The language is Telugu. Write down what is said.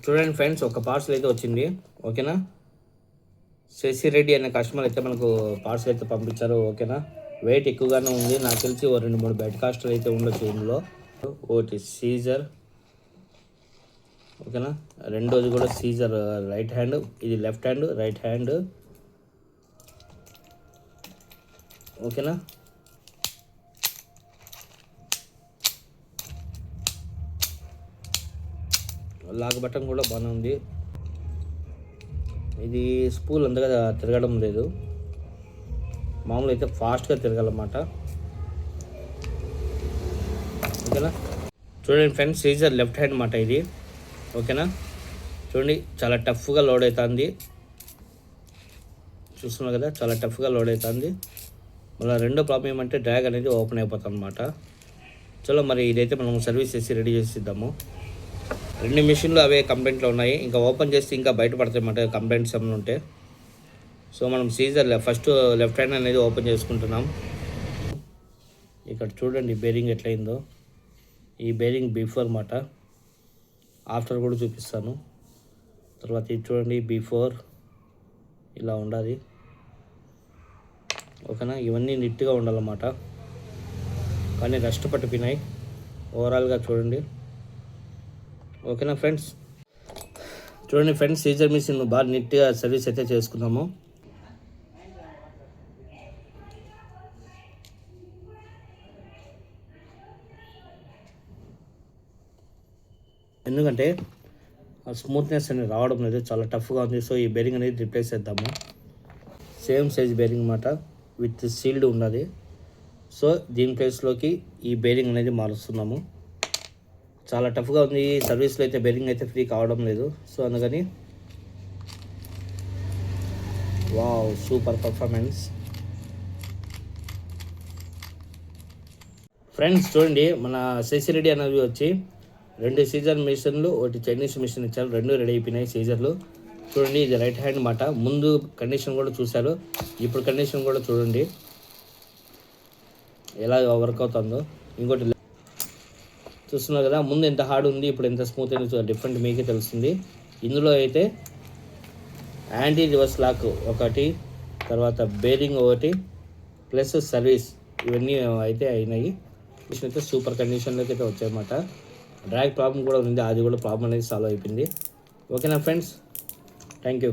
చూడండి ఫ్రెండ్స్, ఒక పార్సల్ అయితే వచ్చింది. ఓకేనా, శశి రెడ్డి అనే కస్టమర్ అయితే మనకు పార్సల్ అయితే పంపించారు. ఓకేనా, వెయిట్ ఎక్కువగానే ఉంది. నాకు తెలిసి 2-3 బెడ్ కాస్ట్లు అయితే ఉండొచ్చు ఇందులో. ఒకటి సీజర్, ఓకేనా, రెండోది కూడా సీజర్ రైట్ హ్యాండ్, ఇది లెఫ్ట్ హ్యాండ్, రైట్ హ్యాండ్. ఓకేనా, లాక్ బటన్ కూడా బాగానే ఉంది. ఇది స్పూల్ అంతగా తిరగడం లేదు, మామూలు అయితే ఫాస్ట్గా తిరగాలన్నమాట. ఓకేనా, చూడండి ఫ్రెండ్స్, సీజర్ లెఫ్ట్ హ్యాండ్ అన్నమాట ఇది. ఓకేనా, చూడండి చాలా టఫ్గా లోడ్ అవుతుంది. చూస్తున్నారు కదా, చాలా టఫ్గా లోడ్ అవుతుంది. మళ్ళీ రెండో ప్రాబ్లం ఏమంటే డ్రాగ్ అనేది ఓపెన్ అయిపోతుంది అనమాట. చలో మరి ఇదైతే మనం సర్వీస్ చేసి రెడీ చేసి ఇద్దాము. 2 మిషన్లు అవే కంప్లైంట్లో ఉన్నాయి. ఇంకా ఓపెన్ చేస్తే ఇంకా బయటపడతాయి అన్నమాట కంప్లైంట్స్ ఏమైనా ఉంటే. సో మనం సీజర్ ఫస్ట్ లెఫ్ట్ హ్యాండ్ అనేది ఓపెన్ చేసుకుంటున్నాం. ఇక్కడ చూడండి బేరింగ్ ఎట్లయిందో. ఈ బేరింగ్ బిఫోర్ అన్నమాట, ఆఫ్టర్ కూడా చూపిస్తాను. తర్వాత ఇది చూడండి బిఫోర్ ఇలా ఉండాలి. ఓకేనా, ఇవన్నీ నీట్గా ఉండాలన్నమాట, కానీ రస్ట్ పట్టిపోయినాయి ఓవరాల్గా చూడండి. ఓకేనా ఫ్రెండ్స్, చూడండి ఫ్రెండ్స్, సీజర్ మిషన్ బాగా నీట్గా సర్వీస్ అయితే చేసుకున్నాము. ఎందుకంటే స్మూత్నెస్ అనేది రావడం లేదు, చాలా టఫ్గా ఉంది. సో ఈ బేరింగ్ అనేది రిప్లేస్ చేద్దాము. సేమ్ సైజ్ బేరింగ్ అన్నమాట, విత్ సీల్డ్ ఉన్నది. సో దీని ప్లేస్లోకి ఈ బేరింగ్ అనేది మారుస్తున్నాము. చాలా టఫ్గా ఉంది. సర్వీస్లో అయితే బేరింగ్ అయితే ఫ్రీ కావడం లేదు. సో అందుకని వావ్, సూపర్ పర్ఫార్మెన్స్. ఫ్రెండ్స్ చూడండి, మన శశి రెడ్డి అనేది వచ్చి 2 సీజర్ మిషన్లు, ఒకటి చైనీస్ మిషన్ ఇచ్చారు. 2 రెడీ అయిపోయినాయి సీజర్లు. చూడండి, ఇది రైట్ హ్యాండ్ అన్నమాట. ముందు కండిషన్ కూడా చూశారు, ఇప్పుడు కండిషన్ కూడా చూడండి ఎలా వర్క్ అవుతుందో. ఇంకోటి చూస్తున్నారు కదా, ముందు ఎంత హార్డ్ ఉంది, ఇప్పుడు ఎంత స్మూత్ అయినా డిఫరెంట్ మీకే తెలుస్తుంది. ఇందులో అయితే యాంటీ రివర్స్ లాక్ ఒకటి, తర్వాత బేరింగ్ ఒకటి, ప్లస్ సర్వీస్, ఇవన్నీ అయితే అయినాయి. మిషన్ అయితే సూపర్ కండిషన్లోకి అయితే వచ్చాయన్నమాట. డ్రాగ్ ప్రాబ్లం కూడా ఉంది, అది కూడా ప్రాబ్లం అనేది సాల్వ్ అయిపోయింది. ఓకేనా ఫ్రెండ్స్, థ్యాంక్ యూ.